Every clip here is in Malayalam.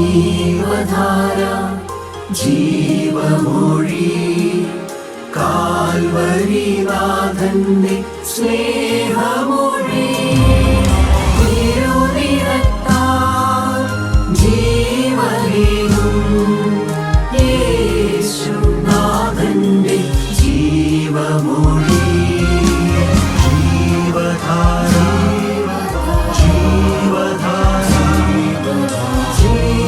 ജീവധാര ജീവമൊഴി കാൽവരിനാഥന്റെ സ്നേഹമൊഴി തിരുനിറത്താൽ ജീവനേകും യേശുനാഥന്റെ ജീവമൊഴി ജീവധാര ജീവധാര ജീവധാര.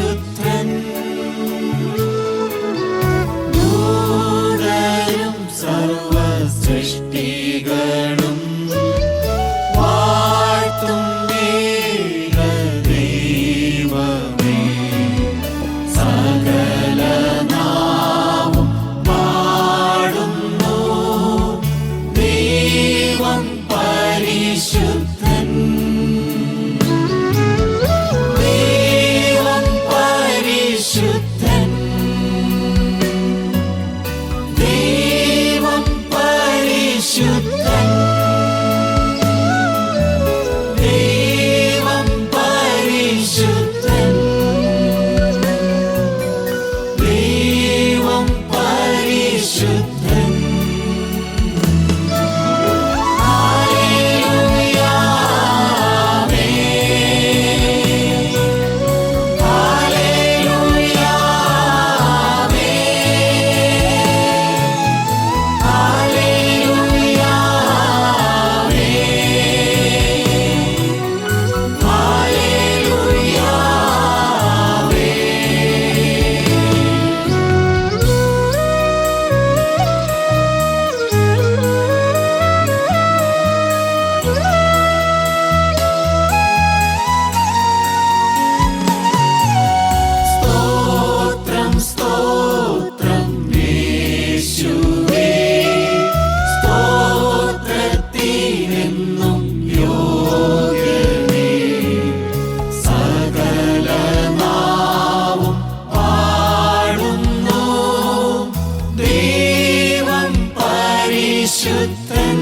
പരിശുദ്ധൻ ദൂതരും സർവസൃഷ്ടികളും വാഴ്ത്തും ദൈവമേ സകല നാവും പാടുന്നു ദൈവം പരിശുദ്ധൻ ദൈവം പരിശുദ്ധൻ ദൈവം പരിശുദ്ധൻ ദൈവം പരിശുദ്ധൻ ദൈവം പരിശുദ്ധൻ ഹല്ലേലൂയ ഹല്ലേലൂയ ഹല്ലേലൂയ സ്തോത്രം സ്തോത്രം യേശുവേ സ്തോത്രത്തിനെന്നും യോഗ്യനേ സകല നാവും പാടുന്നു ദൈവം പരിശുദ്ധൻ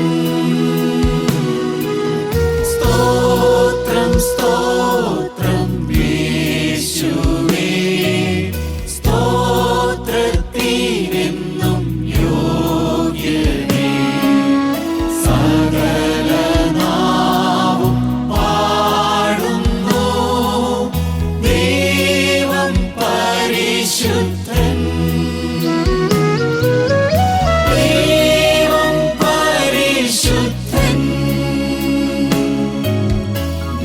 സ്തോത്രം സ്തോത്രം യേശുവേ സ്തോത്രത്തിനെന്നും യോഗ്യനേ സകല നാവും പാടുന്നു ദൈവം പരിശുദ്ധൻ ദൈവം പരിശുദ്ധൻ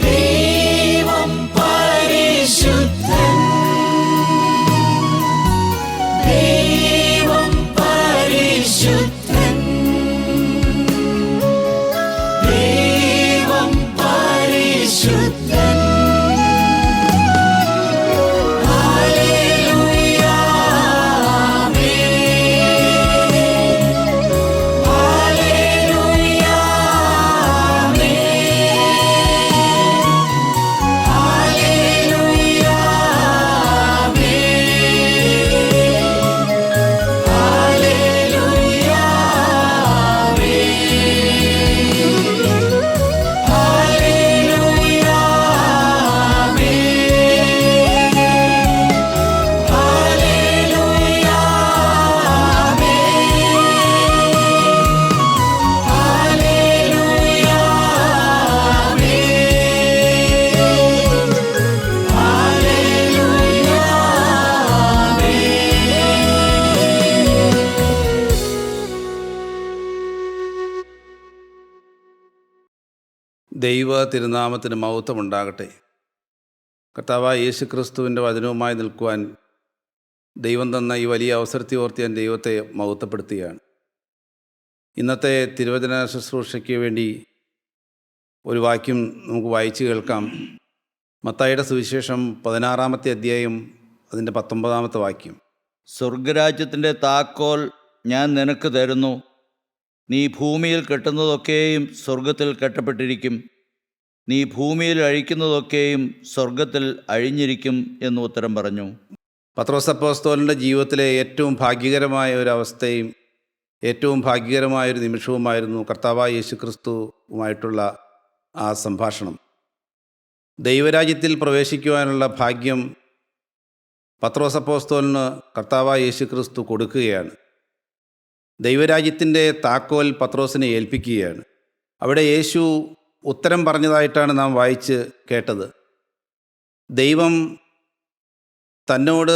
ദൈവം പരിശുദ്ധൻ ദൈവം പരിശുദ്ധൻ ദൈവം പരിശുദ്ധൻ hallelujah hallelujah hallelujah hallelujah hallelujah hallelujah hallelujah ദൈവ തിരുനാമത്തിന് മഹത്വമുണ്ടാകട്ടെ. കർത്താവായ യേശുക്രിസ്തുവിൻ്റെ വചനവുമായി നിൽക്കുവാൻ ദൈവം തന്ന ഈ വലിയ അവസരത്തെ ഓർത്ത് ഞാൻ ദൈവത്തെ മഹത്വപ്പെടുത്തുകയാണ്. ഇന്നത്തെ തിരുവചന ശുശ്രൂഷയ്ക്ക് വേണ്ടി ഒരു വാക്യം നമുക്ക് വായിച്ചു കേൾക്കാം. മത്തായിയുടെ സുവിശേഷം 16-ാമത്തെ അധ്യായം അതിൻ്റെ 19-ാമത്തെ വാക്യം. സ്വർഗരാജ്യത്തിൻ്റെ താക്കോൽ ഞാൻ നിനക്ക് തരുന്നു. നീ ഭൂമിയിൽ കെട്ടുന്നതൊക്കെയും സ്വർഗത്തിൽ കെട്ടപ്പെട്ടിരിക്കും, നീ ഭൂമിയിൽ അഴിക്കുന്നതൊക്കെയും സ്വർഗത്തിൽ അഴിഞ്ഞിരിക്കും എന്ന് ഉത്തരം പറഞ്ഞു. പത്രോസ് അപ്പോസ്തലൻ്റെ ജീവിതത്തിലെ ഏറ്റവും ഭാഗ്യകരമായ ഒരു അവസ്ഥയും ഏറ്റവും ഭാഗ്യകരമായൊരു നിമിഷവുമായിരുന്നു കർത്താവായ യേശുക്രിസ്തുവുമായിട്ടുള്ള ആ സംഭാഷണം. ദൈവരാജ്യത്തിൽ പ്രവേശിക്കുവാനുള്ള ഭാഗ്യം പത്രോസ് അപ്പോസ്തലന് കർത്താവായ യേശുക്രിസ്തു കൊടുക്കുകയാണ്. ദൈവരാജ്യത്തിൻ്റെ താക്കോൽ പത്രോസിനെ ഏൽപ്പിക്കുകയാണ്. അവിടെ യേശു ഉത്തരം പറഞ്ഞതായിട്ടാണ് നാം വായിച്ച് കേട്ടത്. ദൈവം തന്നോട്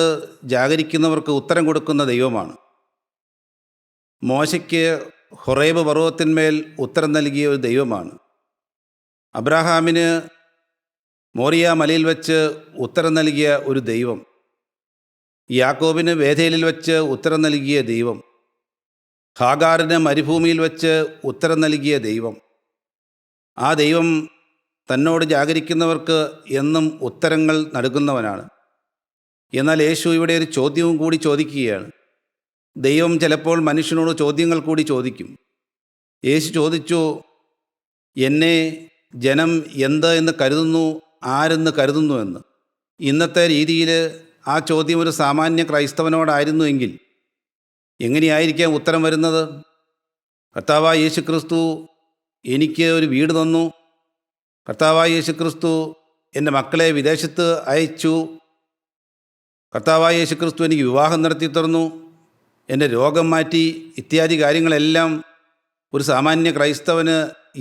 ജാഗരിക്കുന്നവർക്ക് ഉത്തരം കൊടുക്കുന്ന ദൈവമാണ്. മോശയ്ക്ക് ഹൊറേബ് പർവ്വതത്തിന്മേൽ ഉത്തരം നൽകിയ ഒരു ദൈവമാണ്. അബ്രാഹാമിന് മോറിയ മലയിൽ വെച്ച് ഉത്തരം നൽകിയ ഒരു ദൈവം. യാക്കോബിന് ബേഥേലിൽ വെച്ച് ഉത്തരം നൽകിയ ദൈവം, ഹാഗാറിന് മരുഭൂമിയിൽ വെച്ച് ഉത്തരം നൽകിയ ദൈവം, ആ ദൈവം തന്നോട് ജാഗരിക്കുന്നവർക്ക് എന്നും ഉത്തരങ്ങൾ നൽകുന്നവനാണ്. എന്നാൽ യേശു ഇവിടെ ഒരു ചോദ്യവും കൂടി ചോദിക്കുകയാണ്. ദൈവം ചിലപ്പോൾ മനുഷ്യനോട് ചോദ്യങ്ങൾ കൂടി ചോദിക്കും. യേശു ചോദിച്ചു, എന്നെ ജനം എന്ത് എന്ന് കരുതുന്നു, ആരെന്ന് കരുതുന്നു എന്ന്. ഇന്നത്തെ രീതിയിൽ ആ ചോദ്യം ഒരു സാമാന്യ ക്രൈസ്തവനോടായിരുന്നുവെങ്കിൽ എങ്ങനെയായിരിക്കാം ഉത്തരം വരുന്നത്? കർത്താവായ യേശു ക്രിസ്തു എനിക്ക് ഒരു വീട് തന്നു, കർത്താവായ യേശു ക്രിസ്തു എൻ്റെ മക്കളെ വിദേശത്ത് അയച്ചു, കർത്താവായ യേശു ക്രിസ്തു എനിക്ക് വിവാഹം നടത്തി തന്നു, എൻ്റെ രോഗം മാറ്റി, ഇത്യാദി കാര്യങ്ങളെല്ലാം ഒരു സാമാന്യ ക്രൈസ്തവന്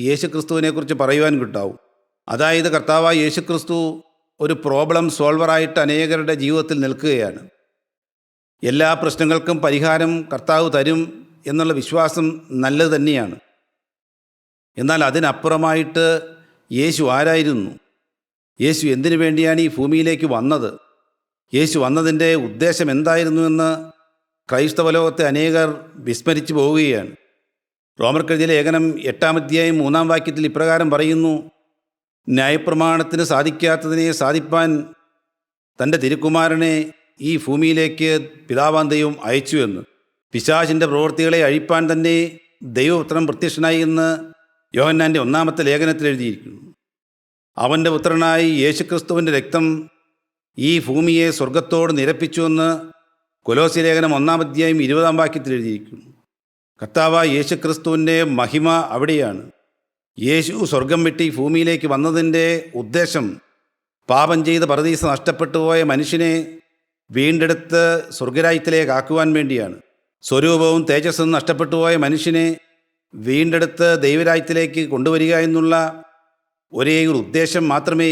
യേശു ക്രിസ്തുവിനെക്കുറിച്ച് പറയുവാൻ കിട്ടാവും. അതായത് കർത്താവായ യേശു ക്രിസ്തു ഒരു പ്രോബ്ലം സോൾവറായിട്ട് അനേകരുടെ ജീവിതത്തിൽ നിൽക്കുകയാണ്. എല്ലാ പ്രശ്നങ്ങൾക്കും പരിഹാരം കർത്താവ് തരും എന്നുള്ള വിശ്വാസം നല്ലത് തന്നെയാണ്. എന്നാൽ അതിനപ്പുറമായിട്ട് യേശു ആരായിരുന്നു? യേശു എന്തിനു വേണ്ടിയാണ് ഈ ഭൂമിയിലേക്ക് വന്നത്? യേശു വന്നതിൻ്റെ ഉദ്ദേശം എന്തായിരുന്നുവെന്ന് ക്രൈസ്തവ ലോകത്തെ അനേകർ വിസ്മരിച്ചു പോവുകയാണ്. റോമർക്കെഴുതിയ ലേഖനം 8-ാം അധ്യായം 3-ാം വാക്യത്തിൽ ഇപ്രകാരം പറയുന്നു, ന്യായപ്രമാണത്തിന് സാധിക്കാത്തതിനെ സാധിപ്പാൻ തൻ്റെ തിരുക്കുമാരനെ ഈ ഭൂമിയിലേക്ക് പിതാവാം ദൈവം അയച്ചു എന്ന്. പിശാചിൻ്റെ പ്രവൃത്തികളെ അഴിപ്പാൻ തന്നെ ദൈവപുത്രൻ പ്രത്യക്ഷനായി എന്ന് യോഹന്നാൻ്റെ 1-ാമത്തെ ലേഖനത്തിൽ എഴുതിയിരിക്കുന്നു. അവൻ്റെ പുത്രനായി യേശുക്രിസ്തുവിൻ്റെ രക്തം ഈ ഭൂമിയെ സ്വർഗത്തോട് നിരപ്പിച്ചുവെന്ന് കൊലോസ്യ ലേഖനം 1-ാം അധ്യായം 20-ാം വാക്യത്തിൽ എഴുതിയിരിക്കുന്നു. കർത്താവായ യേശുക്രിസ്തുവിൻ്റെ മഹിമ അവിടെയാണ്. യേശു സ്വർഗം വിട്ട് ഈ ഭൂമിയിലേക്ക് വന്നതിൻ്റെ ഉദ്ദേശം പാപം ചെയ്ത് പറുദീസ നഷ്ടപ്പെട്ടു പോയ മനുഷ്യനെ വീണ്ടെടുത്ത് സ്വർഗരാജ്യത്തിലേക്കാക്കുവാൻ വേണ്ടിയാണ്. സ്വരൂപവും തേജസ്സും നഷ്ടപ്പെട്ടു പോയ മനുഷ്യനെ വീണ്ടെടുത്ത് ദൈവരാജ്യത്തിലേക്ക് കൊണ്ടുവരിക എന്നുള്ള ഒരേ ഒരു ഉദ്ദേശം മാത്രമേ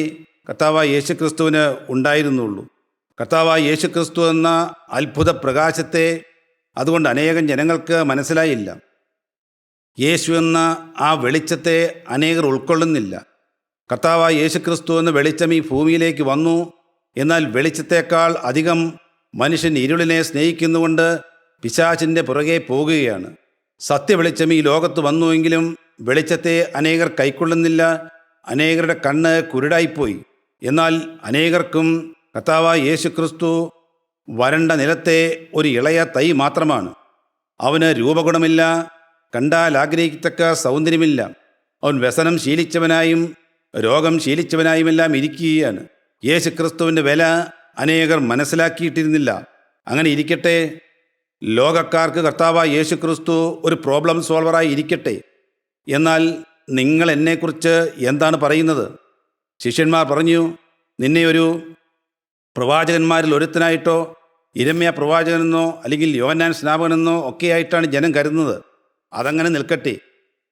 കർത്താവായ യേശുക്രിസ്തുവിന് ഉണ്ടായിരുന്നുള്ളൂ. കർത്താവായ യേശുക്രിസ്തു എന്ന അത്ഭുത പ്രകാശത്തെ അതുകൊണ്ട് അനേകം ജനങ്ങൾക്ക് മനസ്സിലായില്ല. യേശു എന്ന ആ വെളിച്ചത്തെ അനേകർ ഉൾക്കൊള്ളുന്നില്ല. കർത്താവായ യേശുക്രിസ്തു എന്ന വെളിച്ചം ഈ ഭൂമിയിലേക്ക് വന്നു. എന്നാൽ വെളിച്ചത്തേക്കാൾ അധികം മനുഷ്യൻ ഇരുളിനെ സ്നേഹിക്കുന്നുകൊണ്ട് പിശാചിൻ്റെ പുറകെ പോകുകയാണ്. സത്യവെളിച്ചം ഈ ലോകത്ത് വന്നുവെങ്കിലും വെളിച്ചത്തെ അനേകർ കൈക്കൊള്ളുന്നില്ല. അനേകരുടെ കണ്ണ് കുരുടായിപ്പോയി. എന്നാൽ അനേകർക്കും കർത്താവായ യേശുക്രിസ്തു വരണ്ട നിലത്തെ ഒരു ഇളയ തൈ മാത്രമാണ്. അവന് രൂപഗുണമില്ല, കണ്ടാൽ ആഗ്രഹിക്കത്തക്ക സൗന്ദര്യമില്ല. അവൻ വ്യസനം ശീലിച്ചവനായും രോഗം ശീലിച്ചവനായുമെല്ലാം ഇരിക്കുകയാണ്. യേശുക്രിസ്തുവിൻ്റെ വില അനേകർ മനസ്സിലാക്കിയിട്ടിരുന്നില്ല. അങ്ങനെ ഇരിക്കട്ടെ, ലോകക്കാർക്ക് കർത്താവായ യേശുക്രിസ്തു ഒരു പ്രോബ്ലം സോൾവറായി ഇരിക്കട്ടെ. എന്നാൽ നിങ്ങൾ എന്നെക്കുറിച്ച് എന്താണ് പറയുന്നത്? ശിഷ്യന്മാർ പറഞ്ഞു, നിന്നെ ഒരു പ്രവാചകന്മാരിൽ ഒരുത്തനായിട്ടോ ഇരമ്യ പ്രവാചകനെന്നോ അല്ലെങ്കിൽ യോഹന്നാൻ സ്നാപകനെന്നോ ഒക്കെയായിട്ടാണ് ജനം കരുതുന്നത്. അതങ്ങനെ നിൽക്കട്ടെ,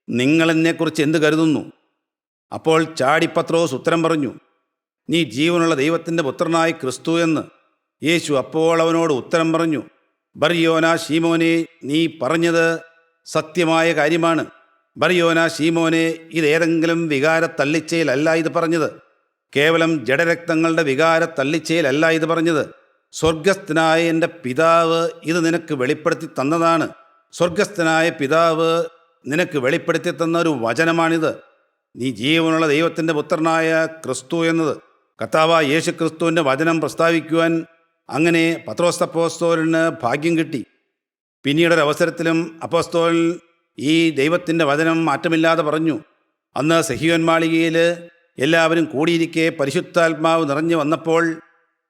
നിങ്ങളെന്നെക്കുറിച്ച് എന്ത് കരുതുന്നു? അപ്പോൾ ചാടി പത്രോസ് ഉത്തരം പറഞ്ഞു, നീ ജീവനുള്ള ദൈവത്തിൻ്റെ പുത്രനായ ക്രിസ്തു എന്ന്. യേശു അപ്പോൾ അവനോട് ഉത്തരം പറഞ്ഞു, ബർയോന ശീമോനെ, നീ പറഞ്ഞത് സത്യമായ കാര്യമാണ്. ബർയോന ശീമോനെ, ഇതേതെങ്കിലും വികാര തള്ളിച്ചയിലല്ല ഇത് പറഞ്ഞത്. കേവലം ജഡരക്തങ്ങളുടെ വികാര തള്ളിച്ചയിലല്ല ഇത് പറഞ്ഞത്. സ്വർഗസ്ഥനായ എൻ്റെ പിതാവ് ഇത് നിനക്ക് വെളിപ്പെടുത്തി തന്നതാണ്. സ്വർഗസ്ഥനായ പിതാവ് നിനക്ക് വെളിപ്പെടുത്തി തന്ന ഒരു വചനമാണിത്. നീ ജീവനുള്ള ദൈവത്തിൻ്റെ പുത്രനായ ക്രിസ്തു എന്നത്. കർത്താവായ യേശു ക്രിസ്തുവിൻ്റെ വചനം പ്രസ്താവിക്കുവാൻ അങ്ങനെ പത്രോസ് അപ്പോസ്തലന് ഭാഗ്യം കിട്ടി. പിന്നീടൊരവസരത്തിലും അപ്പോസ്തലൻ ഈ ദൈവത്തിൻ്റെ വചനം മാറ്റമില്ലാതെ പറഞ്ഞു. അന്ന് സഹീയോൻ മാളികയിൽ എല്ലാവരും കൂടിയിരിക്കെ പരിശുദ്ധാത്മാവ് നിറഞ്ഞു വന്നപ്പോൾ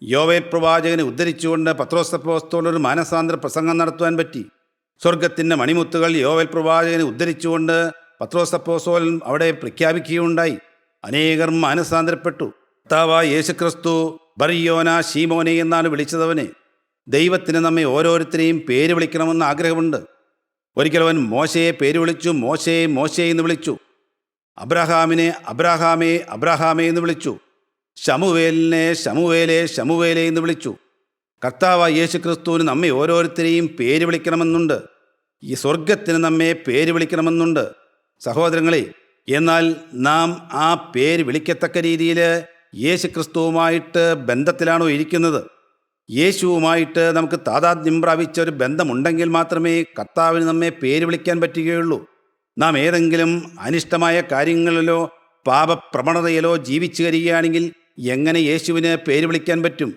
യോവേൽ പ്രവാചകനെ ഉദ്ധരിച്ചുകൊണ്ട് പത്രോസ് അപ്പോസ്തലൻ ഒരു മാനസാന്തര പ്രസംഗം നടത്തുവാൻ പറ്റി. സ്വർഗത്തിൻ്റെ മണിമുത്തുകൾ യോവേൽ പ്രവാചകനെ ഉദ്ധരിച്ചുകൊണ്ട് പത്രോസ് അപ്പോസ്തലൻ അവിടെ പ്രഖ്യാപിക്കുകയുണ്ടായി. അനേകർ മാനസാന്തരപ്പെട്ടു. കർത്താവായ യേശുക്രിസ്തു ബർയോന ശീമോനെ എന്നാണ് വിളിച്ചതവനെ. ദൈവത്തിന് നമ്മെ ഓരോരുത്തരെയും പേര് വിളിക്കണമെന്ന് ആഗ്രഹമുണ്ട്. ഒരിക്കൽ അവൻ മോശയെ പേര് വിളിച്ചു, മോശേ മോശേ എന്ന് വിളിച്ചു. അബ്രഹാമിനെ അബ്രഹാമേ അബ്രഹാമേ എന്ന് വിളിച്ചു. ശമുവേലിനെ ശമുവേലേ ശമുവേലേ എന്ന് വിളിച്ചു. കർത്താവായ യേശുക്രിസ്തുവിന് നമ്മെ ഓരോരുത്തരെയും പേര് വിളിക്കണമെന്നുണ്ട്. ഈ സ്വർഗത്തിന് നമ്മെ പേര് വിളിക്കണമെന്നുണ്ട് സഹോദരങ്ങളെ. എന്നാൽ നാം ആ പേര് വിളിക്കത്തക്ക രീതിയിൽ യേശുക്രിസ്തുവുമായിട്ട് ബന്ധത്തിലാണോ ഇരിക്കുന്നത്? യേശുവുമായിട്ട് നമുക്ക് താതാത്മ്യം പ്രാപിച്ച ഒരു ബന്ധമുണ്ടെങ്കിൽ മാത്രമേ കർത്താവിന് നമ്മെ പേര് വിളിക്കാൻ പറ്റുകയുള്ളൂ. നാം ഏതെങ്കിലും അനിഷ്ടമായ കാര്യങ്ങളിലോ പാപപ്രവണതയിലോ ജീവിച്ചു വരികയാണെങ്കിൽ എങ്ങനെ യേശുവിന് പേര് വിളിക്കാൻ പറ്റും?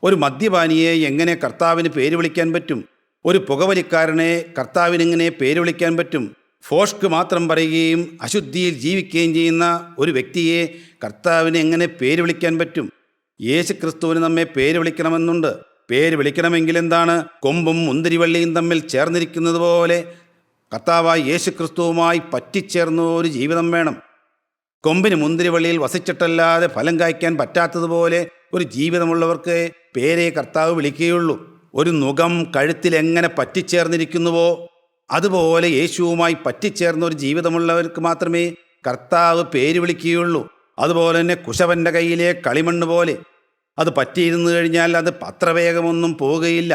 ഒരു മദ്യപാനിയെ എങ്ങനെ കർത്താവിന് പേര് വിളിക്കാൻ പറ്റും? ഒരു പുകവലിക്കാരനെ കർത്താവിനെങ്ങനെ പേര് വിളിക്കാൻ പറ്റും? ഫോഷ്ക്ക് മാത്രം പറയുകയും അശുദ്ധിയിൽ ജീവിക്കുകയും ചെയ്യുന്ന ഒരു വ്യക്തിയെ കർത്താവിന് എങ്ങനെ പേര് വിളിക്കാൻ പറ്റും? യേശു ക്രിസ്തുവിന് നമ്മെ പേര് വിളിക്കണമെന്നുണ്ട്. പേര് വിളിക്കണമെങ്കിൽ എന്താണ്? കൊമ്പും മുന്തിരിവള്ളിയും തമ്മിൽ ചേർന്നിരിക്കുന്നത് പോലെ കർത്താവായ യേശു ക്രിസ്തുവുമായി പറ്റിച്ചേർന്ന ഒരു ജീവിതം വേണം. കൊമ്പിന് മുന്തിരിവള്ളിയിൽ വസിച്ചിട്ടല്ലാതെ ഫലം കായ്ക്കാൻ പറ്റാത്തതുപോലെ ഒരു ജീവിതമുള്ളവർക്ക് പേരെ കർത്താവ് വിളിക്കുകയുള്ളൂ. ഒരു നുകം കഴുത്തിൽ എങ്ങനെ പറ്റിച്ചേർന്നിരിക്കുന്നുവോ അതുപോലെ യേശുവുമായി പറ്റിച്ചേർന്ന ഒരു ജീവിതമുള്ളവർക്ക് മാത്രമേ കർത്താവ് പേര് വിളിക്കുകയുള്ളൂ. അതുപോലെ തന്നെ കുശവൻ്റെ കയ്യിലെ കളിമണ്ണ് പോലെ അത് പറ്റിയിരുന്നു കഴിഞ്ഞാൽ അത് അത്ര വേഗമൊന്നും പോവുകയില്ല.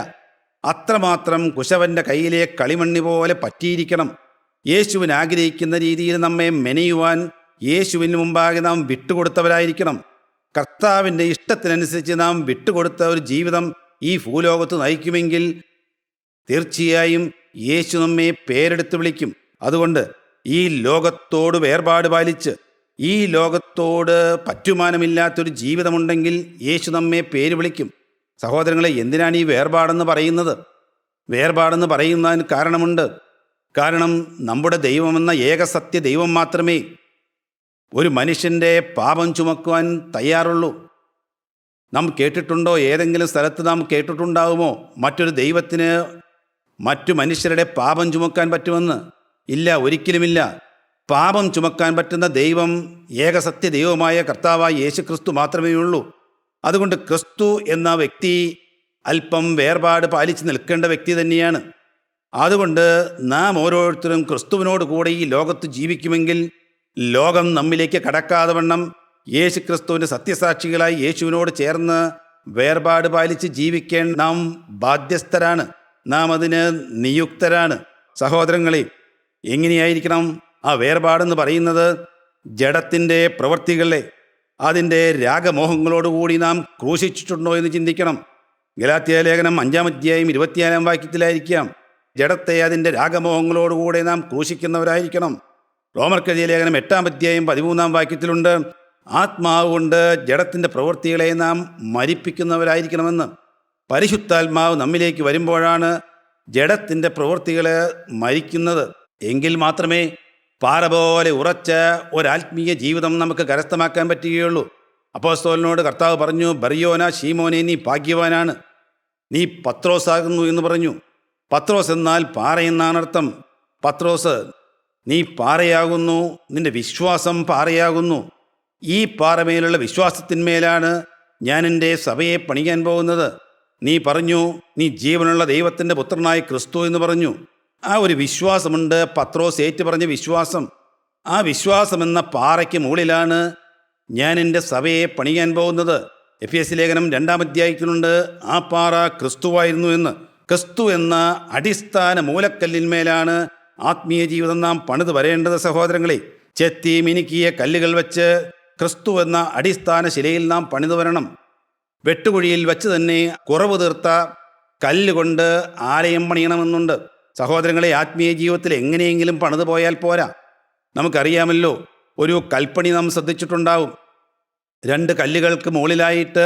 അത്രമാത്രം കുശവൻ്റെ കയ്യിലെ കളിമണ്ണ് പോലെ പറ്റിയിരിക്കണം. യേശുവിന് ആഗ്രഹിക്കുന്ന രീതിയിൽ നമ്മെ മെനയുവാൻ യേശുവിന് മുമ്പാകെ നാം വിട്ടുകൊടുത്തവരായിരിക്കണം. കർത്താവിൻ്റെ ഇഷ്ടത്തിനനുസരിച്ച് നാം വിട്ടുകൊടുത്ത ഒരു ജീവിതം ഈ ഭൂലോകത്ത് നയിക്കുമെങ്കിൽ തീർച്ചയായും യേശു നമ്മെ പേരെടുത്ത് വിളിക്കും. അതുകൊണ്ട് ഈ ലോകത്തോട് വേർപാട് പാലിച്ച് ഈ ലോകത്തോട് പറ്റുമാനമില്ലാത്തൊരു ജീവിതമുണ്ടെങ്കിൽ യേശു നമ്മെ പേര് വിളിക്കും. സഹോദരങ്ങളെ, എന്തിനാണ് ഈ വേർപാടെന്ന് പറയുന്നത്? വേർപാടെന്ന് പറയുന്നതിന് കാരണമുണ്ട്. കാരണം നമ്മുടെ ദൈവമെന്ന ഏകസത്യ ദൈവം മാത്രമേ ഒരു മനുഷ്യൻ്റെ പാപം ചുമക്കുവാൻ തയ്യാറുള്ളൂ. നാം കേട്ടിട്ടുണ്ടോ? ഏതെങ്കിലും സ്ഥലത്ത് നാം കേട്ടിട്ടുണ്ടാകുമോ മറ്റൊരു ദൈവത്തിന് മറ്റു മനുഷ്യരുടെ പാപം ചുമക്കാൻ പറ്റുമെന്ന്? ഇല്ല, ഒരിക്കലുമില്ല. പാപം ചുമക്കാൻ പറ്റുന്ന ദൈവം ഏകസത്യ ദൈവമായ കർത്താവായ യേശു ക്രിസ്തു മാത്രമേ ഉള്ളൂ. അതുകൊണ്ട് ക്രിസ്തു എന്ന വ്യക്തി അല്പം വേർപാട് പാലിച്ച് നിൽക്കേണ്ട വ്യക്തി തന്നെയാണ്. അതുകൊണ്ട് നാം ഓരോരുത്തരും ക്രിസ്തുവിനോട് കൂടെ ഈ ലോകത്ത് ജീവിക്കുമെങ്കിൽ ലോകം നമ്മിലേക്ക് കടക്കാതെ വണ്ണം യേശു ക്രിസ്തുവിൻ്റെ സത്യസാക്ഷികളായി യേശുവിനോട് ചേർന്ന് വേർപാട് പാലിച്ച് ജീവിക്കാൻ നാം ബാധ്യസ്ഥരാണ്. നാം അതിന് നിയുക്തരാണ്. സഹോദരങ്ങളെ, എങ്ങനെയായിരിക്കണം ആ വേർപാടെന്ന് പറയുന്നത്? ജഡത്തിൻ്റെ പ്രവൃത്തികളെ അതിൻ്റെ രാഗമോഹങ്ങളോടുകൂടി നാം ക്രൂശിച്ചിട്ടുണ്ടോ എന്ന് ചിന്തിക്കണം. ഗലാത്യ ലേഖനം 5-ാം അധ്യായം 24-ാം വാക്യത്തിലായിരിക്കാം ജഡത്തെ അതിൻ്റെ രാഗമോഹങ്ങളോടുകൂടെ നാം ക്രൂശിക്കുന്നവരായിരിക്കണം. റോമർക്കെഴുതിയ ലേഖനം 8-ാം അധ്യായം 13-ാം വാക്യത്തിലുണ്ട് ആത്മാവ് കൊണ്ട് ജഡത്തിൻ്റെ പ്രവൃത്തികളെ നാം മരിപ്പിക്കുന്നവരായിരിക്കണമെന്ന്. പരിശുദ്ധാത്മാവ് നമ്മിലേക്ക് വരുമ്പോഴാണ് ജഡത്തിൻ്റെ പ്രവൃത്തികൾ മരിക്കുന്നത്. എങ്കിൽ മാത്രമേ പാറ പോലെ ഉറച്ച ഒരാത്മീയ ജീവിതം നമുക്ക് കരസ്ഥമാക്കാൻ പറ്റുകയുള്ളൂ. അപ്പോസ്തലനോട് കർത്താവ് പറഞ്ഞു, ബറിയോന ശീമോനെ, നീ ഭാഗ്യവാനാണ്, നീ പത്രോസാകുന്നു എന്ന് പറഞ്ഞു. പത്രോസ് എന്നാൽ പാറ എന്നാണ് അർത്ഥം. പത്രോസ്, നീ പാറയാകുന്നു, നിന്റെ വിശ്വാസം പാറയാകുന്നു. ഈ പാറമേലുള്ള വിശ്വാസത്തിന്മേലാണ് ഞാൻ എൻ്റെ സഭയെ പണിയാൻ പോകുന്നത്. നീ പറഞ്ഞു, നീ ജീവനുള്ള ദൈവത്തിൻ്റെ പുത്രനായ ക്രിസ്തു എന്ന് പറഞ്ഞു. ആ ഒരു വിശ്വാസമുണ്ട്, പത്രോസ് ഏറ്റു പറഞ്ഞ വിശ്വാസം. ആ വിശ്വാസമെന്ന പാറയ്ക്ക് മുകളിലാണ് ഞാൻ എൻ്റെ സഭയെ പണിയാൻ പോകുന്നത്. എഫേസ്യ ലേഖനം 2-ാം അധ്യായത്തിലുണ്ട് ആ പാറ ക്രിസ്തുവായിരുന്നു എന്ന്. ക്രിസ്തു എന്ന അടിസ്ഥാന മൂലക്കല്ലിന്മേലാണ് ആത്മീയ ജീവിതം നാം പണിത് വരേണ്ടത്. സഹോദരങ്ങളെ, ചെത്തി മിനുക്കിയ കല്ലുകൾ വെച്ച് ക്രിസ്തു എന്ന അടിസ്ഥാന ശിലയിൽ നാം പണിതു വരണം. വെട്ടുകുഴിയിൽ വെച്ച് തന്നെ കുറവ് തീർത്ത കല്ലുകൊണ്ട് ആലയം പണിയണമെന്നുണ്ട്. സഹോദരങ്ങളെ, ആത്മീയ ജീവിതത്തിൽ എങ്ങനെയെങ്കിലും പണിതു പോയാൽ പോരാ. നമുക്കറിയാമല്ലോ, ഒരു കൽപ്പണി നാം ശ്രദ്ധിച്ചിട്ടുണ്ടാവും. 2 കല്ലുകൾക്ക് മുകളിലായിട്ട്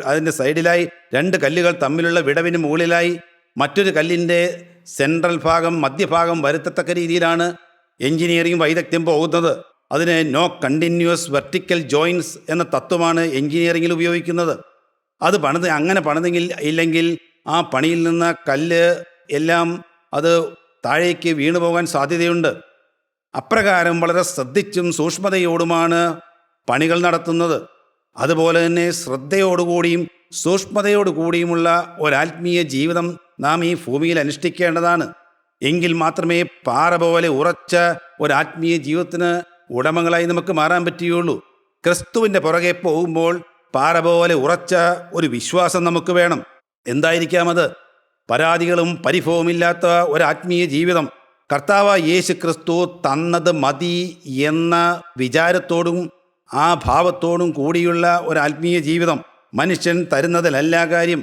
അതിൻ്റെ സൈഡിലായി 2 കല്ലുകൾ തമ്മിലുള്ള വിടവിന് മുകളിലായി മറ്റൊരു കല്ലിൻ്റെ സെൻട്രൽ ഭാഗം, മധ്യഭാഗം വരുത്തത്തക്ക രീതിയിലാണ് എൻജിനീയറിംഗ് വൈദഗ്ധ്യം പോകുന്നത്. അതിന് നോ കണ്ടിന്യൂസ് വെർട്ടിക്കൽ ജോയിൻസ് എന്ന തത്വമാണ് എൻജിനീയറിംഗിൽ ഉപയോഗിക്കുന്നത്. അത് അങ്ങനെ പണിതെങ്കിൽ ഇല്ലെങ്കിൽ ആ പണിയിൽ നിന്ന് കല്ല് എല്ലാം അത് താഴേക്ക് വീണു പോകാൻ സാധ്യതയുണ്ട്. അപ്രകാരം വളരെ ശ്രദ്ധിച്ചും സൂക്ഷ്മതയോടുമാണ് പണികൾ നടത്തുന്നത്. അതുപോലെ തന്നെ ശ്രദ്ധയോടുകൂടിയും സൂക്ഷ്മതയോടുകൂടിയുമുള്ള ഒരാത്മീയ ജീവിതം നാം ഈ ഭൂമിയിൽ അനുഷ്ഠിക്കേണ്ടതാണ്. എങ്കിൽ മാത്രമേ പാറ പോലെ ഉറച്ച ഒരാത്മീയ ജീവിതത്തിന് ഉടമകളായി നമുക്ക് മാറാൻ പറ്റുകയുള്ളൂ. ക്രിസ്തുവിൻ്റെ പുറകെ പോകുമ്പോൾ പാറ പോലെ ഉറച്ച ഒരു വിശ്വാസം നമുക്ക് വേണം. എന്തായിരിക്കാം അത്? പരാതികളും പരിഭവമില്ലാത്ത ഒരാത്മീയ ജീവിതം. കർത്താവായ യേശു ക്രിസ്തു തന്നത് മതി എന്ന വിചാരത്തോടും ആ ഭാവത്തോടും കൂടിയുള്ള ഒരാത്മീയ ജീവിതം. മനുഷ്യൻ തരുന്നതിലല്ല കാര്യം,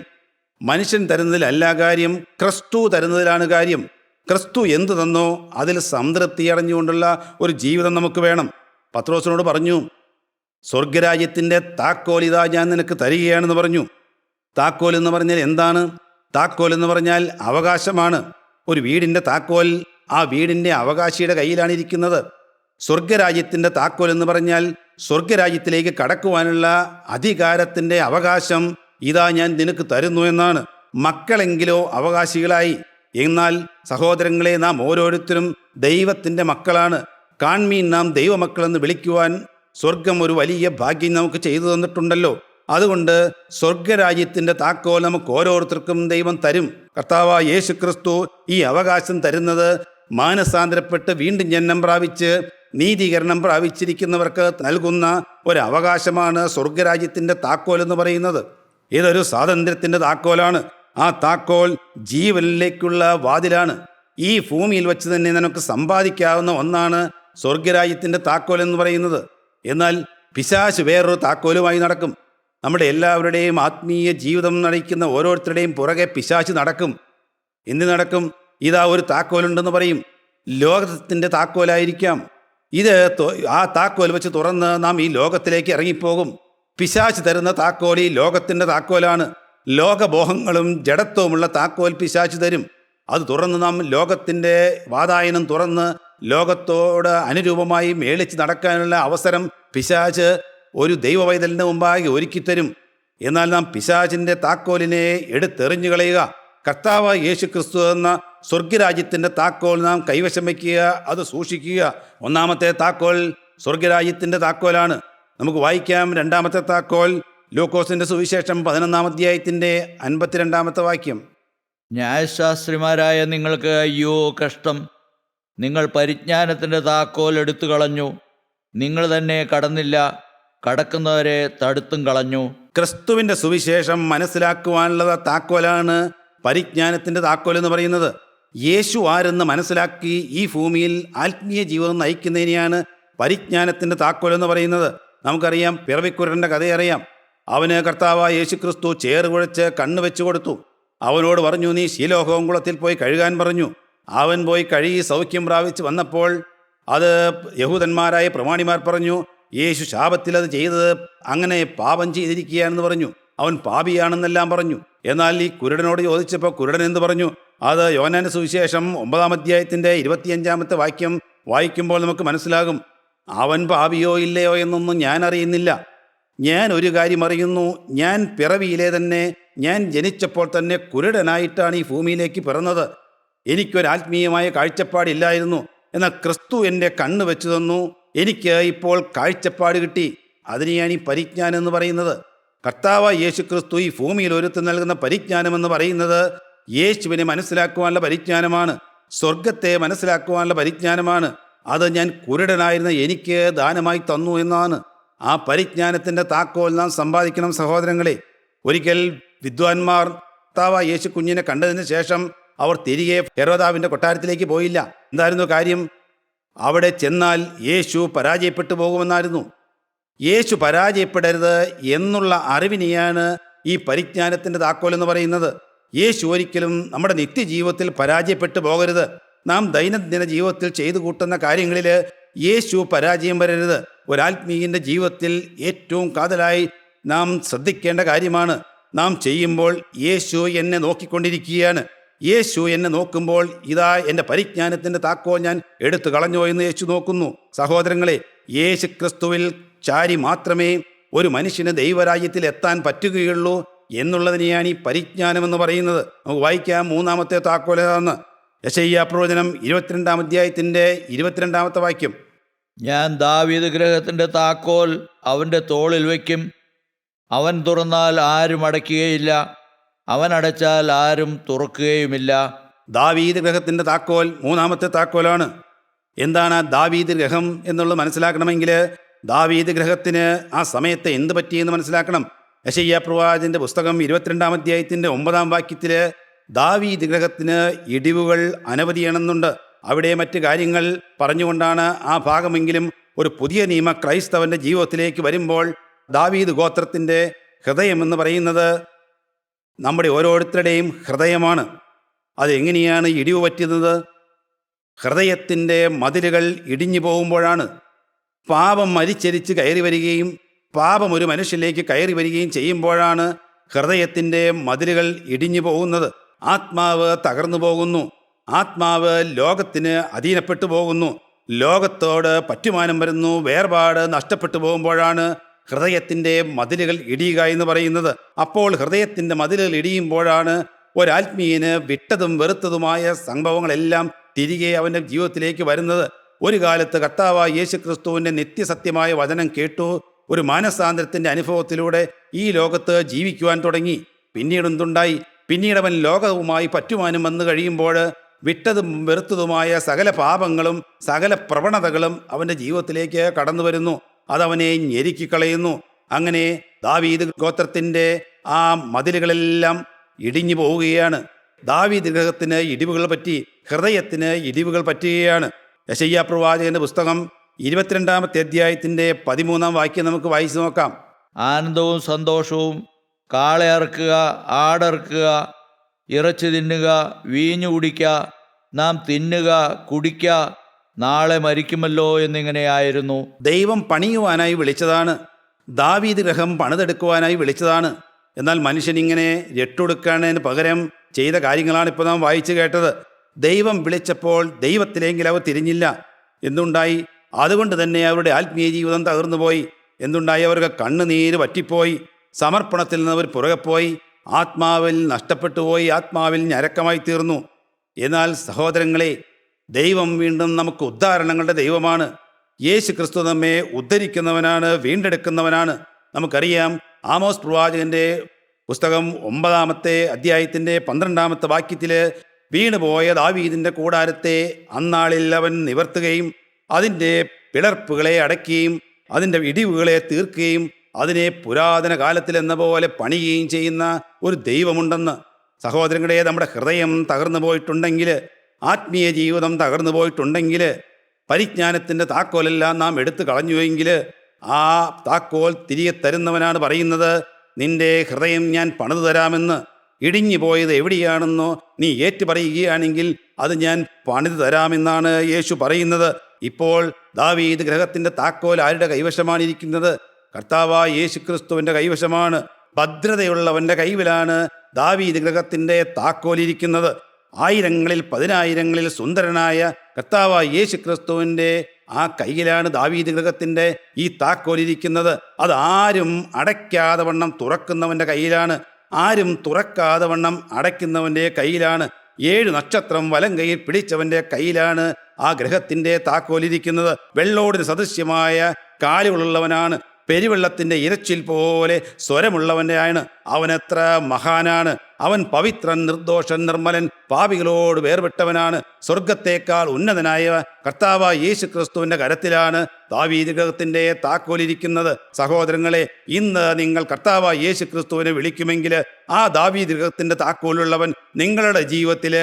മനുഷ്യൻ തരുന്നതിലല്ല കാര്യം, ക്രിസ്തു തരുന്നതിലാണ് കാര്യം. ക്രിസ്തു എന്തു തന്നോ അതിൽ സംതൃപ്തി അടഞ്ഞുകൊണ്ടുള്ള ഒരു ജീവിതം നമുക്ക് വേണം. പത്രോസിനോട് പറഞ്ഞു, സ്വർഗരാജ്യത്തിൻ്റെ താക്കോൽ ഇതാ ഞാൻ നിനക്ക് തരികയാണെന്ന് പറഞ്ഞു. താക്കോൽ എന്ന് പറഞ്ഞാൽ എന്താണ്? താക്കോൽ എന്ന് പറഞ്ഞാൽ അവകാശമാണ്. ഒരു വീടിൻ്റെ താക്കോൽ ആ വീടിൻ്റെ അവകാശിയുടെ കയ്യിലാണ് ഇരിക്കുന്നത്. സ്വർഗരാജ്യത്തിൻ്റെ താക്കോൽ എന്ന് പറഞ്ഞാൽ സ്വർഗരാജ്യത്തിലേക്ക് കടക്കുവാനുള്ള അധികാരത്തിൻ്റെ അവകാശം ഇതാ ഞാൻ നിനക്ക് തരുന്നു എന്നാണ്. മക്കളെങ്കിലോ അവകാശികളായി. എന്നാൽ സഹോദരങ്ങളെ, നാം ഓരോരുത്തരും ദൈവത്തിൻ്റെ മക്കളാണ്. കാൺമീൻ, നാം ദൈവമക്കളെന്ന് വിളിക്കുവാൻ സ്വർഗം ഒരു വലിയ ഭാഗ്യം നമുക്ക് ചെയ്തു തന്നിട്ടുണ്ടല്ലോ. അതുകൊണ്ട് സ്വർഗരാജ്യത്തിൻ്റെ താക്കോൽ നമുക്ക് ഓരോരുത്തർക്കും ദൈവം തരും. കർത്താവായ യേശു ക്രിസ്തു ഈ അവകാശം തരുന്നത് മാനസാന്തരപ്പെട്ട് വീണ്ടും ജന്മം പ്രാപിച്ച് നീതീകരണം പ്രാപിച്ചിരിക്കുന്നവർക്ക് നൽകുന്ന ഒരവകാശമാണ് സ്വർഗരാജ്യത്തിൻ്റെ താക്കോൽ എന്ന് പറയുന്നത്. ഇതൊരു സ്വാതന്ത്ര്യത്തിൻ്റെ താക്കോലാണ്. ആ താക്കോൽ ജീവനിലേക്കുള്ള വാതിലാണ്. ഈ ഭൂമിയിൽ വെച്ച് തന്നെ നമുക്ക് സമ്പാദിക്കാവുന്ന ഒന്നാണ് സ്വർഗരാജ്യത്തിൻ്റെ താക്കോൽ എന്ന് പറയുന്നത്. എന്നാൽ പിശാച് വേറൊരു താക്കോലുമായി നടക്കും. നമ്മുടെ എല്ലാവരുടെയും ആത്മീയ ജീവിതം നയിക്കുന്ന ഓരോരുത്തരുടെയും പുറകെ പിശാച് നടക്കും. എന്ത് നടക്കും? ഇതാ ഒരു താക്കോലുണ്ടെന്ന് പറയും. ലോകത്തിൻ്റെ താക്കോലായിരിക്കാം ഇത്. ആ താക്കോൽ വെച്ച് തുറന്ന് നാം ഈ ലോകത്തിലേക്ക് ഇറങ്ങിപ്പോകും. പിശാച് തരുന്ന താക്കോൽ ഈ ലോകത്തിൻ്റെ താക്കോലാണ്. ലോകബോഹങ്ങളും ജഡത്വമുള്ള താക്കോൽ പിശാച് തരും. അത് തുറന്ന് നാം ലോകത്തിൻ്റെ വാതായനം തുറന്ന് ലോകത്തോട് അനുരൂപമായി മേളിച്ച് നടക്കാനുള്ള അവസരം പിശാച് ഒരു ദൈവവൈതലിന് മുമ്പാകെ ഒരുക്കിത്തരും. എന്നാൽ നാം പിശാചിൻ്റെ താക്കോലിനെ എടുത്തെറിഞ്ഞു കളയുക. കർത്താവ് യേശു ക്രിസ്തു എന്ന സ്വർഗരാജ്യത്തിൻ്റെ താക്കോൽ നാം കൈവശം വയ്ക്കുക, അത് സൂക്ഷിക്കുക. ഒന്നാമത്തെ താക്കോൽ സ്വർഗരാജ്യത്തിൻ്റെ താക്കോലാണ്. നമുക്ക് വായിക്കാം രണ്ടാമത്തെ താക്കോൽ, ലൂക്കോസിൻ്റെ സുവിശേഷം 11-ാം അധ്യായത്തിൻ്റെ 52-ാമത്തെ വാക്യം. ന്യായശാസ്ത്രിമാരായ നിങ്ങൾക്ക് അയ്യോ കഷ്ടം! നിങ്ങൾ പരിജ്ഞാനത്തിൻ്റെ താക്കോൽ എടുത്തു കളഞ്ഞു. നിങ്ങൾ തന്നെ കടന്നില്ല, കടക്കുന്നവരെ തടുത്തും കളഞ്ഞു. ക്രിസ്തുവിൻ്റെ സുവിശേഷം മനസ്സിലാക്കുവാനുള്ള താക്കോലാണ് പരിജ്ഞാനത്തിൻ്റെ താക്കോൽ എന്ന് പറയുന്നത്. യേശു ആരെന്ന് മനസ്സിലാക്കി ഈ ഭൂമിയിൽ ആത്മീയ ജീവിതം നയിക്കുന്നതിനെയാണ് പരിജ്ഞാനത്തിൻ്റെ താക്കോൽ എന്ന് പറയുന്നത്. നമുക്കറിയാം, പിറവിക്കുരുടൻ്റെ കഥയറിയാം. അവന് കർത്താവായ യേശു ക്രിസ്തു ചേറ് കുഴച്ച് കണ്ണ് വെച്ചു കൊടുത്തു. അവനോട് പറഞ്ഞു, നീ ശീലോഹോം കുളത്തിൽ പോയി കഴുകാൻ പറഞ്ഞു. അവൻ പോയി കഴുകി സൗഖ്യം പ്രാപിച്ച് വന്നപ്പോൾ അത് യഹൂദന്മാരായ പ്രമാണിമാർ പറഞ്ഞു, യേശു ശാബത്തിൽ അത് ചെയ്തത് അങ്ങനെ പാപം ചെയ്തിരിക്കുകയാണെന്ന് പറഞ്ഞു. അവൻ പാപിയാണെന്നെല്ലാം പറഞ്ഞു. എന്നാൽ ഈ കുരുടനോട് ചോദിച്ചപ്പോൾ കുരുടൻ എന്ത് പറഞ്ഞു? അത് യോഹന്നാന്റെ സുവിശേഷം 9-ാം അധ്യായത്തിൻ്റെ 25-ാമത്തെ വാക്യം വായിക്കുമ്പോൾ നമുക്ക് മനസ്സിലാകും. അവൻ പാപിയോ ഇല്ലയോ എന്നൊന്നും ഞാൻ അറിയുന്നില്ല. ഞാൻ ഒരു കാര്യം അറിയുന്നു, ഞാൻ പിറവിയിലെ തന്നെ, ഞാൻ ജനിച്ചപ്പോൾ തന്നെ കുരുടനായിട്ടാണ് ഈ ഭൂമിയിലേക്ക് പിറന്നത്. എനിക്കൊരാത്മീയമായ കാഴ്ചപ്പാടില്ലായിരുന്നു. എന്നാൽ ക്രിസ്തു എൻ്റെ കണ്ണ് വെച്ചു തന്നു. എനിക്ക് ഇപ്പോൾ കാഴ്ചപ്പാട് കിട്ടി. അതിനെയാണ് ഈ പരിജ്ഞാനം എന്ന് പറയുന്നത്. കർത്താവായ യേശു ക്രിസ്തു ഈ ഭൂമിയിൽ ഒരുത്ത് നൽകുന്ന പരിജ്ഞാനമെന്ന് പറയുന്നത് യേശുവിനെ മനസ്സിലാക്കുവാനുള്ള പരിജ്ഞാനമാണ്. സ്വർഗത്തെ മനസ്സിലാക്കുവാനുള്ള പരിജ്ഞാനമാണ്. അത് ഞാൻ കുരുടനായിരുന്ന എനിക്ക് ദാനമായി തന്നു എന്നാണ്. ആ പരിജ്ഞാനത്തിൻ്റെ താക്കോൽ നാം സമ്പാദിക്കണം സഹോദരങ്ങളെ. ഒരിക്കൽ വിദ്വാൻമാർ കർത്താവായ യേശു കുഞ്ഞിനെ കണ്ടതിന് ശേഷം അവർ തിരികെ ഹെരോദാവിൻ്റെ കൊട്ടാരത്തിലേക്ക് പോയില്ല. എന്തായിരുന്നു കാര്യം? അവിടെ ചെന്നാൽ യേശു പരാജയപ്പെട്ടു പോകുമെന്നായിരുന്നു. യേശു പരാജയപ്പെടരുത് എന്നുള്ള അറിവിനെയാണ് ഈ പരിജ്ഞാനത്തിൻ്റെ താക്കോൽ എന്ന് പറയുന്നത്. യേശു ഒരിക്കലും നമ്മുടെ നിത്യജീവിതത്തിൽ പരാജയപ്പെട്ടു പോകരുത്. നാം ദൈനംദിന ജീവിതത്തിൽ ചെയ്തു കൂട്ടുന്ന കാര്യങ്ങളിൽ യേശു പരാജയം വരരുത്. ഒരാത്മീയൻ്റെ ജീവിതത്തിൽ ഏറ്റവും കാതലായി നാം ശ്രദ്ധിക്കേണ്ട കാര്യമാണ്, നാം ചെയ്യുമ്പോൾ യേശു എന്നെ നോക്കിക്കൊണ്ടിരിക്കുകയാണ്. യേശു എന്നെ നോക്കുമ്പോൾ ഇതാ എൻ്റെ പരിജ്ഞാനത്തിൻ്റെ താക്കോൽ ഞാൻ എടുത്തു കളഞ്ഞോ എന്ന് യേശു നോക്കുന്നു. സഹോദരങ്ങളെ, യേശു ക്രിസ്തുവിൽ ചാരി മാത്രമേ ഒരു മനുഷ്യന് ദൈവരാജ്യത്തിൽ എത്താൻ പറ്റുകയുള്ളൂ എന്നുള്ളതിനെയാണ് ഈ പരിജ്ഞാനമെന്ന് പറയുന്നത്. നമുക്ക് വായിക്കാം 3-ാമത്തെ താക്കോൽ ഏതാണെന്ന്. യെശയ്യാ പ്രവചനം 22-ാം അധ്യായത്തിൻ്റെ 22-ാമത്തെ വാക്യം. ഞാൻ ദാവീദ് ഗൃഹത്തിൻ്റെ താക്കോൽ അവൻ്റെ തോളിൽ വയ്ക്കും. അവൻ തുറന്നാൽ ആരും അടയ്ക്കുകയില്ല, അവൻ അടച്ചാൽ ആരും തുറക്കുകയുമില്ല. ദാവീദ് ഗൃഹത്തിൻ്റെ താക്കോൽ 3-ാമത്തെ താക്കോലാണ്. എന്താണ് ദാവീദ് ഗൃഹം എന്നുള്ളത് മനസ്സിലാക്കണമെങ്കിൽ ദാവീദ് ഗൃഹത്തിന് ആ സമയത്ത് എന്ത് പറ്റിയെന്ന് മനസ്സിലാക്കണം. യെശയ്യാ പ്രവാചകന്റെ പുസ്തകം 22-ാം അധ്യായത്തിൻ്റെ 9-ാം വാക്യത്തിൽ ദാവീദ് ഗൃഹത്തിന് ഇടിവുകൾ അനവധിയാണെന്നുണ്ട്. അവിടെ മറ്റ് കാര്യങ്ങൾ പറഞ്ഞുകൊണ്ടാണ് ആ ഭാഗമെങ്കിലും ഒരു പുതിയ നിയമ ക്രൈസ്തവന്റെ ജീവിതത്തിലേക്ക് വരുമ്പോൾ ദാവീദ് ഗോത്രത്തിൻ്റെ ഹൃദയം എന്ന് പറയുന്നത് നമ്മുടെ ഓരോരുത്തരുടെയും ഹൃദയമാണ്. അതെങ്ങനെയാണ് ഇടിവ് പറ്റുന്നത്? ഹൃദയത്തിൻ്റെ മതിലുകൾ ഇടിഞ്ഞു പോകുമ്പോഴാണ്. പാപം മരിച്ചരിച്ച് കയറി വരികയും പാപം ഒരു മനുഷ്യനിലേക്ക് കയറി വരികയും ചെയ്യുമ്പോഴാണ് ഹൃദയത്തിൻ്റെ മതിലുകൾ ഇടിഞ്ഞു പോകുന്നത്. ആത്മാവ് തകർന്നു പോകുന്നു. ആത്മാവ് ലോകത്തിന് അധീനപ്പെട്ടു പോകുന്നു. ലോകത്തോട് പറ്റുമാനം വരുന്നു. വേർപാട് നഷ്ടപ്പെട്ടു പോകുമ്പോഴാണ് ഹൃദയത്തിൻ്റെ മതിലുകൾ ഇടിയുക എന്ന് പറയുന്നത്. അപ്പോൾ ഹൃദയത്തിൻ്റെ മതിലുകൾ ഇടിയുമ്പോഴാണ് ഒരാത്മീയന് വിട്ടതും വെറുത്തതുമായ സംഭവങ്ങളെല്ലാം തിരികെ അവൻ്റെ ജീവിതത്തിലേക്ക് വരുന്നത്. ഒരു കാലത്ത് കർത്താവായ യേശുക്രിസ്തുവിൻ്റെ നിത്യസത്യമായ വചനം കേട്ടു ഒരു മാനസാന്തരത്തിൻ്റെ അനുഭവത്തിലൂടെ ഈ ലോകത്ത് ജീവിക്കുവാൻ തുടങ്ങി. പിന്നീടെന്തുണ്ടായി? പിന്നീട് അവൻ ലോകവുമായി പറ്റുവാനും വന്നു കഴിയുമ്പോൾ വിട്ടതും വെറുത്തതുമായ സകല പാപങ്ങളും സകല പ്രവണതകളും അവൻ്റെ ജീവിതത്തിലേക്ക് കടന്നു വരുന്നു. അതവനെ ഞെരുക്കിക്കളയുന്നു. അങ്ങനെ ദാവീദ് ഗോത്രത്തിൻ്റെ ആ മതിലുകളെല്ലാം ഇടിഞ്ഞു പോവുകയാണ്. ദാവീദ് ഗൃഹത്തിന് ഇടിവുകൾ പറ്റി, ഹൃദയത്തിന് ഇടിവുകൾ പറ്റുകയാണ്. യെശയ്യാ പ്രവാചകന്റെ പുസ്തകം 22-ാമത്തെ അധ്യായത്തിൻ്റെ 13-ാം വാക്യം നമുക്ക് വായിച്ചു നോക്കാം. ആനന്ദവും സന്തോഷവും, കാളയറുക്കുക, ആടറുക്കുക, ഇറച്ചി തിന്നുക, വീഞ്ഞു കുടിക്കുക, നാം തിന്നുക കുടിക്ക, നാളെ മരിക്കുമല്ലോ എന്നിങ്ങനെയായിരുന്നു. ദൈവം പണിയുവാനായി വിളിച്ചതാണ്. ദാവീദ് ഗൃഹം പണിതെടുക്കുവാനായി വിളിച്ചതാണ്. എന്നാൽ മനുഷ്യനിങ്ങനെ രട്ടൊടുക്കുന്നതിന് പകരം ചെയ്ത കാര്യങ്ങളാണ് ഇപ്പോൾ നാം വായിച്ചു കേട്ടത്. ദൈവം വിളിച്ചപ്പോൾ ദൈവത്തിലെങ്കിൽ അവർ തിരിഞ്ഞില്ല. എന്തുണ്ടായി? അതുകൊണ്ട് തന്നെ അവരുടെ ആത്മീയ ജീവിതം തകർന്നു പോയി. എന്തുണ്ടായി? അവർക്ക് കണ്ണുനീര് പറ്റിപ്പോയി. സമർപ്പണത്തിൽ നിന്ന് അവർ പുറകെ പോയി. ആത്മാവിൽ നഷ്ടപ്പെട്ടു പോയി. ആത്മാവിൽ ഞരക്കമായി തീർന്നു. എന്നാൽ സഹോദരങ്ങളെ, ദൈവം വീണ്ടും നമുക്ക് ഉദ്ധാരണങ്ങളുടെ ദൈവമാണ്. യേശു ക്രിസ്തു നമ്മെ ഉദ്ധരിക്കുന്നവനാണ്, വീണ്ടെടുക്കുന്നവനാണ്. നമുക്കറിയാം, ആമോസ് പ്രവാചകന്റെ പുസ്തകം 9-ാമത്തെ അധ്യായത്തിൻ്റെ 12-ാമത്തെ വാക്യത്തിൽ വീണുപോയ ദാവീദിൻ്റെ കൂടാരത്തെ അന്നാളിൽ അവൻ നിവർത്തുകയും അതിൻ്റെ പിളർപ്പുകളെ അടയ്ക്കുകയും അതിൻ്റെ ഇടിവുകളെ തീർക്കുകയും അതിനെ പുരാതന കാലത്തിലെന്ന പോലെ പണിയുകയും ചെയ്യുന്ന ഒരു ദൈവമുണ്ടെന്ന്. സഹോദരങ്ങളെ, നമ്മുടെ ഹൃദയം തകർന്നു പോയിട്ടുണ്ടെങ്കിൽ, ആത്മീയ ജീവിതം തകർന്നു പോയിട്ടുണ്ടെങ്കിൽ, പരിജ്ഞാനത്തിൻ്റെ താക്കോലെല്ലാം നാം എടുത്തു കളഞ്ഞുവെങ്കിൽ ആ താക്കോൽ തിരികെ തരുന്നവനാണ് പറയുന്നത്, നിന്റെ ഹൃദയം ഞാൻ പണിതു തരാമെന്ന്. ഇടിഞ്ഞു പോയത് എവിടെയാണെന്നോ നീ ഏറ്റുപറയുകയാണെങ്കിൽ അത് ഞാൻ പണിതു തരാമെന്നാണ് യേശു പറയുന്നത്. ഇപ്പോൾ ദാവീദ് ഗൃഹത്തിൻ്റെ താക്കോൽ ആരുടെ കൈവശമാണിരിക്കുന്നത്? കർത്താവായ യേശുക്രിസ്തുവിൻ്റെ കൈവശമാണ്. ഭദ്രതയുള്ളവൻ്റെ കൈവിലാണ് ദാവീദ് ഗൃഹത്തിൻ്റെ താക്കോലിരിക്കുന്നത്. ആയിരങ്ങളിൽ പതിനായിരങ്ങളിൽ സുന്ദരനായ കർത്താവായ യേശുക്രിസ്തുവിൻ്റെ ആ കയ്യിലാണ് ദാവീദ് ഗൃഹത്തിൻ്റെ ഈ താക്കോലിരിക്കുന്നത്. അത് ആരും അടയ്ക്കാതെ വണ്ണം തുറക്കുന്നവൻ്റെ കയ്യിലാണ്. ആരും തുറക്കാതെ വണ്ണം അടയ്ക്കുന്നവൻ്റെ കയ്യിലാണ്. 7 നക്ഷത്രം വലം കൈയിൽ പിടിച്ചവൻ്റെ കയ്യിലാണ് ആ ഗൃഹത്തിൻ്റെ താക്കോലിരിക്കുന്നത്. വെള്ളോടിന് സദൃശ്യമായ കാലുകളുള്ളവനാണ്. പെരുവെള്ളത്തിൻ്റെ ഇരച്ചിൽ പോലെ സ്വരമുള്ളവൻ്റെ ആണ്. അവനെത്ര മഹാനാണ്! അവൻ പവിത്രൻ, നിർദോഷൻ, നിർമ്മലൻ, പാപികളോട് വേർപെട്ടവനാണ്. സ്വർഗത്തേക്കാൾ ഉന്നതനായ കർത്താവായ യേശു ക്രിസ്തുവിൻ്റെ കരത്തിലാണ് ദാവീദ് ഗൃഹത്തിൻ്റെ താക്കോലിരിക്കുന്നത്. സഹോദരങ്ങളെ, ഇന്ന് നിങ്ങൾ കർത്താവായ യേശു ക്രിസ്തുവിനെ വിളിക്കുമെങ്കിൽ ആ ദാവീദ് ഗൃഹത്തിൻ്റെ താക്കോലുള്ളവൻ നിങ്ങളുടെ ജീവിതത്തിൽ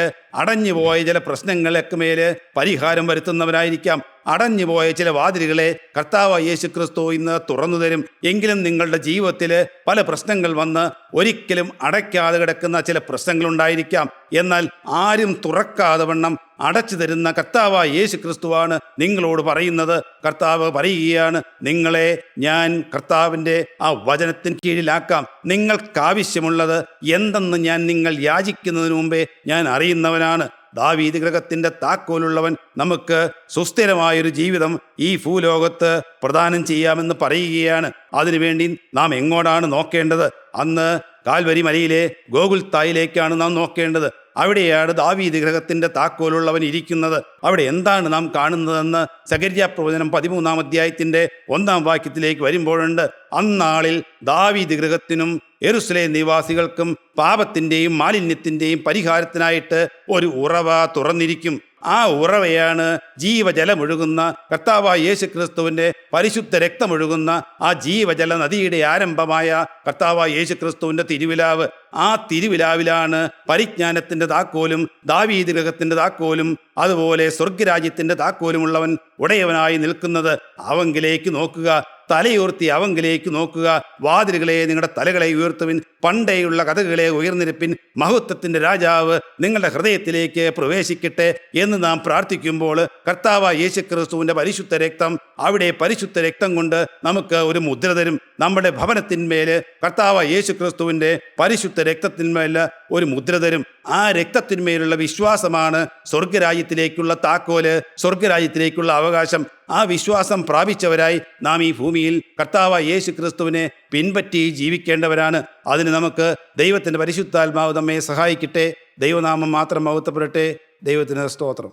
അടഞ്ഞുപോയ ചില പ്രശ്നങ്ങൾക്ക് മേൽ പരിഹാരം വരുത്തുന്നവനായിരിക്കാം. അടഞ്ഞുപോയ ചില വാതിലുകളെ കർത്താവായ യേശു ക്രിസ്തു ഇന്ന് തുറന്നു തരും. എങ്കിലും നിങ്ങളുടെ ജീവിതത്തിൽ പല പ്രശ്നങ്ങൾ വന്ന് ഒരിക്കലും അടയ്ക്കാതെ കിടക്കുന്ന ചില പ്രശ്നങ്ങളുണ്ടായിരിക്കാം. എന്നാൽ ആരും തുറക്കാതെ വണ്ണം അടച്ചു തരുന്ന കർത്താവായ യേശു ക്രിസ്തുവാണ് നിങ്ങളോട് പറയുന്നത്. കർത്താവ് പറയുകയാണ്, നിങ്ങളെ ഞാൻ കർത്താവിൻ്റെ ആ വചനത്തിന് കീഴിലാക്കാം. നിങ്ങൾക്കാവശ്യമുള്ളത് എന്തെന്ന് ഞാൻ നിങ്ങൾ യാചിക്കുന്നതിന് മുമ്പേ ഞാൻ അറിയുന്നവനാണ്. ദാവീദ് ഗൃഹത്തിൻ്റെ താക്കോലുള്ളവൻ നമുക്ക് സുസ്ഥിരമായൊരു ജീവിതം ഈ ഭൂലോകത്ത് പ്രദാനം ചെയ്യാമെന്ന് പറയുകയാണ്. അതിനുവേണ്ടി നാം എങ്ങോട്ടാണ് നോക്കേണ്ടത്? അന്ന് കാൽവരി മലയിലെ ഗോകുൽത്തായിലേക്കാണ് നാം നോക്കേണ്ടത്. അവിടെയാണ് ദാവീദ് ഗൃഹത്തിൻ്റെ താക്കോലുള്ളവൻ ഇരിക്കുന്നത്. അവിടെ എന്താണ് നാം കാണുന്നതെന്ന് സഖര്യാ പ്രവചനം 13-ാം അധ്യായത്തിൻ്റെ 1-ാം വാക്യത്തിലേക്ക് വരുമ്പോഴുണ്ട്. അന്നാളിൽ ദാവീദ് ഗൃഹത്തിനും യെരൂശലേം നിവാസികൾക്കും പാപത്തിൻ്റെയും മാലിന്യത്തിൻ്റെയും പരിഹാരത്തിനായിട്ട് ഒരു ഉറവ തുറന്നിരിക്കും. ആ ഉറവയാണ് ജീവജലമൊഴുകുന്ന കർത്താവായ യേശു ക്രിസ്തുവിൻ്റെ പരിശുദ്ധ രക്തമൊഴുകുന്ന ആ ജീവജല നദിയുടെ ആരംഭമായ കർത്താവായ യേശു ക്രിസ്തുവിൻ്റെ തിരുവിലാവ്. ആ തിരുവിലാവിലാണ് പരിജ്ഞാനത്തിൻ്റെ താക്കോലും ദാവീദ് ഗൃഹത്തിൻ്റെ താക്കോലും അതുപോലെ സ്വർഗരാജ്യത്തിൻ്റെ താക്കോലുമുള്ളവൻ ഉടയവനായി നിൽക്കുന്നത്. അവങ്കിലേക്ക് നോക്കുക. തലയുയർത്തി അവങ്കിലേക്ക് നോക്കുക. വാതിലുകളെ നിങ്ങളുടെ തലകളെ ഉയർത്തുവിൻ, പണ്ടേയുള്ള കഥകളെ ഉയർന്നിരിപ്പിൻ, മഹത്വത്തിൻ്റെ രാജാവ് നിങ്ങളുടെ ഹൃദയത്തിലേക്ക് പ്രവേശിക്കട്ടെ എന്ന് നാം പ്രാർത്ഥിക്കുമ്പോൾ കർത്താവായ യേശുക്രിസ്തുവിൻ്റെ പരിശുദ്ധ രക്തം, അവിടെ പരിശുദ്ധ രക്തം കൊണ്ട് നമുക്ക് ഒരു മുദ്ര തരും. നമ്മുടെ ഭവനത്തിന്മേൽ കർത്താവായ യേശുക്രിസ്തുവിൻ്റെ പരിശുദ്ധ രക്തത്തിന്മേൽ ഒരു മുദ്ര തരും. ആ രക്തത്തിന്മേലുള്ള വിശ്വാസമാണ് സ്വർഗരാജ്യത്തിലേക്കുള്ള താക്കോല്, സ്വർഗരാജ്യത്തിലേക്കുള്ള അവകാശം. ആ വിശ്വാസം പ്രാപിച്ചവരായി നാം ഈ ഭൂമിയിൽ കർത്താവായ യേശുക്രിസ്തുവിനെ പിൻപറ്റി ജീവിക്കേണ്ടവരാണ്. അതിന് നമുക്ക് ദൈവത്തിൻ്റെ പരിശുദ്ധാത്മാവ് നമ്മെ സഹായിക്കട്ടെ. ദൈവനാമം മാത്രം മഹത്വപ്പെടട്ടെ. ദൈവത്തിന് സ്തോത്രം.